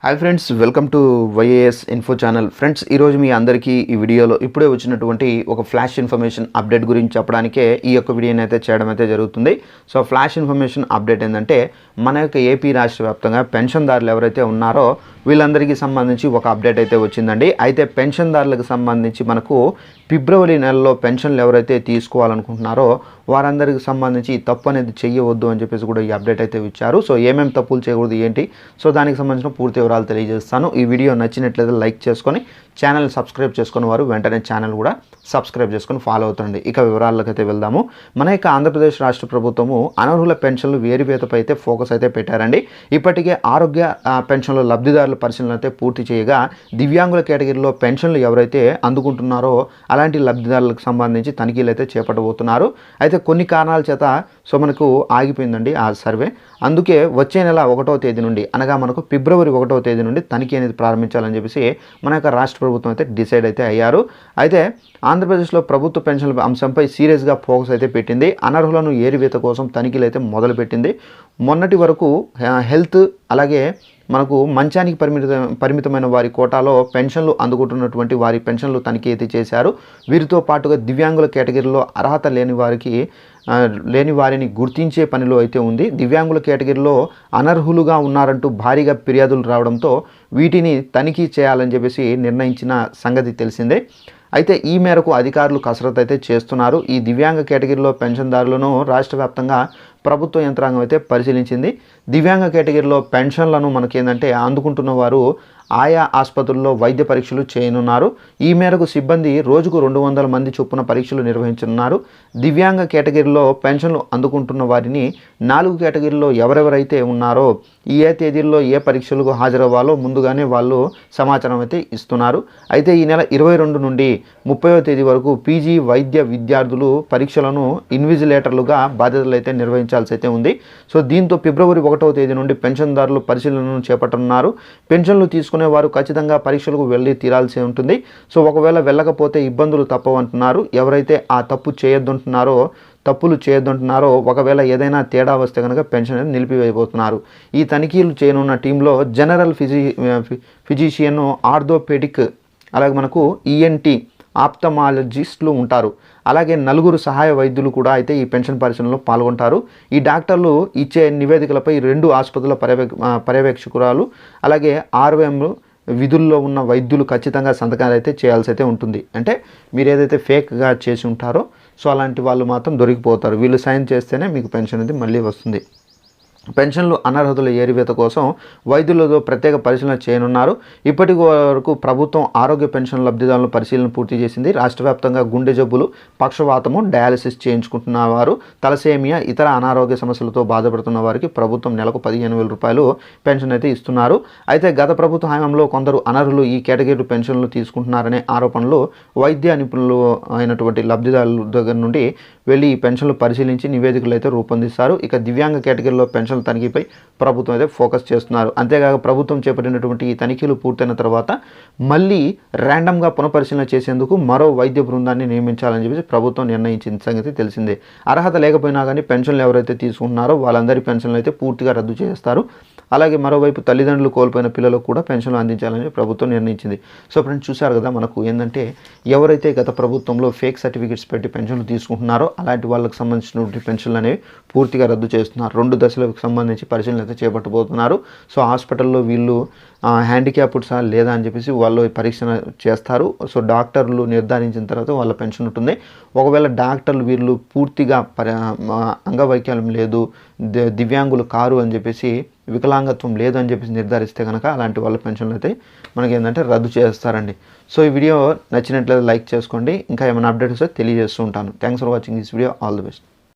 Hi friends, welcome to YAS info channel. Friends, ఈరోజు మీ అందరికీ ఈ వీడియోలో ఇప్పుడే వచ్చినటువంటి ఒక ఫ్లాష్ ఇన్ఫర్మేషన్ అప్డేట్ గురించి చెప్పడానికే ఈ యొక్క వీడియోని అయితే చేయడం అయితే జరుగుతుంది. సో ఫ్లాష్ ఇన్ఫర్మేషన్ అప్డేట్ ఏంటంటే, మన యొక్క ఏపీ రాష్ట్ర వ్యాప్తంగా పెన్షన్దారులు ఎవరైతే ఉన్నారో వీళ్ళందరికీ సంబంధించి ఒక అప్డేట్ అయితే వచ్చిందండి. అయితే పెన్షన్దారులకు సంబంధించి మనకు ఫిబ్రవరి నెలలో పెన్షన్లు ఎవరైతే తీసుకోవాలనుకుంటున్నారో వారందరికి సంబంధించి తప్పు అనేది చేయవద్దు అని చెప్పేసి కూడా ఈ అప్డేట్ అయితే ఇచ్చారు. సో ఏమేమి తప్పులు చేయకూడదు ఏంటి, సో దానికి సంబంధించిన పూర్తి వివరాలు తెలియజేస్తాను. ఈ వీడియో నచ్చినట్లయితే లైక్ చేసుకొని ఛానల్ సబ్స్క్రైబ్ చేసుకున్న వారు వెంటనే ఛానల్ కూడా సబ్స్క్రైబ్ చేసుకొని ఫాలో అవుతుంది. ఇక వివరాలకు అయితే వెళ్దాము. మన యొక్క ఆంధ్రప్రదేశ్ రాష్ట్ర ప్రభుత్వము అనర్హుల పెన్షన్లు వేరువేతపై అయితే ఫోకస్ అయితే పెట్టారండి. ఇప్పటికే ఆరోగ్య పెన్షన్ల లబ్ధిదారుల పరిశీలన అయితే పూర్తి చేయగా దివ్యాంగుల కేటగిరీలో పెన్షన్లు ఎవరైతే అందుకుంటున్నారో అలాంటి లబ్ధిదారులకు సంబంధించి తనిఖీలు అయితే చేపట్టబోతున్నారు. అయితే కొన్ని కారణాల చేత సో మనకు ఆగిపోయిందండి ఆ సర్వే. అందుకే వచ్చే నెల 1వ తేదీ నుండి, అనగా మనకు ఫిబ్రవరి 1వ తేదీ నుండి తనిఖీ అనేది ప్రారంభించాలని చెప్పేసి మన యొక్క రాష్ట్ర ప్రభుత్వం అయితే డిసైడ్ అయితే అయ్యారు. అయితే ఆంధ్రప్రదేశ్లో ప్రభుత్వ పెన్షన్ల అంశంపై సీరియస్గా ఫోకస్ అయితే పెట్టింది. అనర్హులను ఏరివేత కోసం తనిఖీలు అయితే మొదలుపెట్టింది. మొన్నటి వరకు హెల్త్ అలాగే మనకు మంచానికి పరిమితమైన వారి కోటాలో పెన్షన్లు అందుకుంటున్నటువంటి వారి పెన్షన్లు తనిఖీ అయితే చేశారు. వీరితో పాటుగా దివ్యాంగుల కేటగిరీలో అర్హత లేని వారిని గుర్తించే పనిలో అయితే ఉంది. దివ్యాంగుల కేటగిరీలో అనర్హులుగా ఉన్నారంటూ భారీగా ఫిర్యాదులు రావడంతో వీటిని తనిఖీ చేయాలని చెప్పేసి నిర్ణయించిన సంగతి తెలిసిందే. అయితే ఈ మేరకు అధికారులు కసరత్తు అయితే చేస్తున్నారు. ఈ దివ్యాంగ కేటగిరీలో పెన్షన్దారులను రాష్ట్ర వ్యాప్తంగా ప్రభుత్వ యంత్రాంగం అయితే పరిశీలించింది. దివ్యాంగ కేటగిరీలో పెన్షన్లను మనకేందంటే అందుకుంటున్న వారు ఆయా ఆసుపత్రుల్లో వైద్య పరీక్షలు చేయనున్నారు. ఈ మేరకు సిబ్బంది రోజుకు 200 మంది చొప్పున పరీక్షలు నిర్వహించనున్నారు. దివ్యాంగ కేటగిరీలో పెన్షన్లు అందుకుంటున్న వారిని 4 కేటగిరీలో ఎవరెవరైతే ఉన్నారో ఏ తేదీల్లో ఏ పరీక్షలకు హాజరవ్వాలో ముందుగానే వాళ్ళు సమాచారం అయితే ఇస్తున్నారు. అయితే ఈ నెల 22 నుండి 30వ తేదీ వరకు పీజీ వైద్య విద్యార్థులు పరీక్షలను ఇన్విజిలేటర్లుగా బాధ్యతలు అయితే నిర్వహించాల్సి అయితే ఉంది. సో దీంతో ఫిబ్రవరి 1వ తేదీ నుండి పెన్షన్దారులు పరిశీలనను చేపట్టనున్నారు. పెన్షన్లు తీసుకునే వారు ఖచ్చితంగా పరీక్షలకు వెళ్ళి తీరాల్సి ఉంటుంది. సో ఒకవేళ వెళ్ళకపోతే ఇబ్బందులు తప్పవంటున్నారు. ఎవరైతే ఆ తప్పులు చేయొద్దంటున్నారో ఒకవేళ ఏదైనా తేడా వస్తే కనుక పెన్షన్ అనేది నిలిపివేయబోతున్నారు. ఈ తనిఖీలు చేయనున్న టీంలో జనరల్ ఫిజిషియన్, ఆర్థోపెడిక్, అలాగే మనకు ఈఎన్టీ, ఆప్థమాలజిస్టులు ఉంటారు. అలాగే 4 సహాయ వైద్యులు కూడా అయితే ఈ పెన్షన్ పరిశీలనలో పాల్గొంటారు. ఈ డాక్టర్లు ఇచ్చే నివేదికలపై 2 ఆసుపత్రుల పర్యవేక్షకురాలు అలాగే RVM విధుల్లో ఉన్న వైద్యులు ఖచ్చితంగా సంతకాలు అయితే చేయాల్సి అయితే ఉంటుంది. అంటే మీరు ఏదైతే ఫేక్గా చేసి ఉంటారో సో అలాంటి వాళ్ళు మాత్రం దొరికిపోతారు. వీళ్ళు సైన్ చేస్తేనే మీకు పెన్షన్ అనేది మళ్ళీ వస్తుంది. పెన్షన్లు అనర్హతల ఏరివేత కోసం వైద్యులతో ప్రత్యేక పరిశీలన చేయనున్నారు. ఇప్పటి వరకు ప్రభుత్వం ఆరోగ్య పెన్షన్ లబ్ధిదారుల పరిశీలన పూర్తి చేసింది. రాష్ట్ర వ్యాప్తంగా గుండె జబ్బులు, పక్షవాతము, డయాలసిస్ చేయించుకుంటున్న వారు, తలసేమియా, ఇతర అనారోగ్య సమస్యలతో బాధపడుతున్న వారికి ప్రభుత్వం నెలకు 15,000 రూపాయలు పెన్షన్ అయితే ఇస్తున్నారు. అయితే గత ప్రభుత్వ హయాంలో కొందరు అనర్హులు ఈ కేటగిరీ పెన్షన్లు తీసుకుంటున్నారనే ఆరోపణలు వైద్య నిపుణులు అయినటువంటి లబ్ధిదారుల దగ్గర నుండి వెళ్ళి ఈ పెన్షన్లు పరిశీలించి నివేదికలు అయితే రూపొందిస్తారు. ఇక దివ్యాంగ కేటగిరీలో పెన్షన్ తనిఖీపై ప్రభుత్వం అయితే ఫోకస్ చేస్తున్నారు. అంతేకాక ప్రభుత్వం చేపట్టినటువంటి ఈ తనిఖీలు పూర్తయిన తర్వాత మళ్ళీ ర్యాండమ్గా పునఃపరిశీలన చేసేందుకు మరో వైద్య బృందాన్ని నియమించాలని చెప్పి ప్రభుత్వం నిర్ణయించిన సంగతి తెలిసిందే. అర్హత లేకపోయినా కానీ పెన్షన్లు ఎవరైతే తీసుకుంటున్నారో వాళ్ళందరి పెన్షన్లు అయితే పూర్తిగా రద్దు చేస్తారు. అలాగే మరోవైపు తల్లిదండ్రులు కోల్పోయిన పిల్లలకు కూడా పెన్షన్లు అందించాలని ప్రభుత్వం నిర్ణయించింది. సో ఫ్రెండ్స్, చూశారు కదా, మనకు ఏంటంటే ఎవరైతే గత ప్రభుత్వంలో ఫేక్ సర్టిఫికేట్స్ పెట్టి పెన్షన్లు తీసుకుంటున్నారో అలాంటి వాళ్ళకి సంబంధించినటువంటి పెన్షన్లు అనేవి పూర్తిగా రద్దు చేస్తున్నారు. 2 దశలకు సంబంధించి పరిశీలన అయితే చేపట్టబోతున్నారు. సో హాస్పిటల్లో వీళ్ళు హ్యాండిక్యాప్డ్ సార్ లేదా అని చెప్పేసి వాళ్ళు పరీక్ష చేస్తారు. సో డాక్టర్లు నిర్ధారించిన తర్వాత వాళ్ళ పెన్షన్ ఉంటుంది. ఒకవేళ డాక్టర్లు వీళ్ళు పూర్తిగా అంగవైకల్యం లేదు, దివ్యాంగులు కారు అని చెప్పేసి, వికలాంగత్వం లేదు అని చెప్పేసి నిర్ధారిస్తే కనుక అలాంటి వాళ్ళ పెన్షన్లు అయితే మనకి ఏంటంటే రద్దు చేస్తారండి. సో ఈ వీడియో నచ్చినట్లయితే లైక్ చేసుకోండి. ఇంకా ఏమైనా అప్డేట్స్ తెలియజేస్తూ ఉంటాను. Thanks for watching this video. All the best.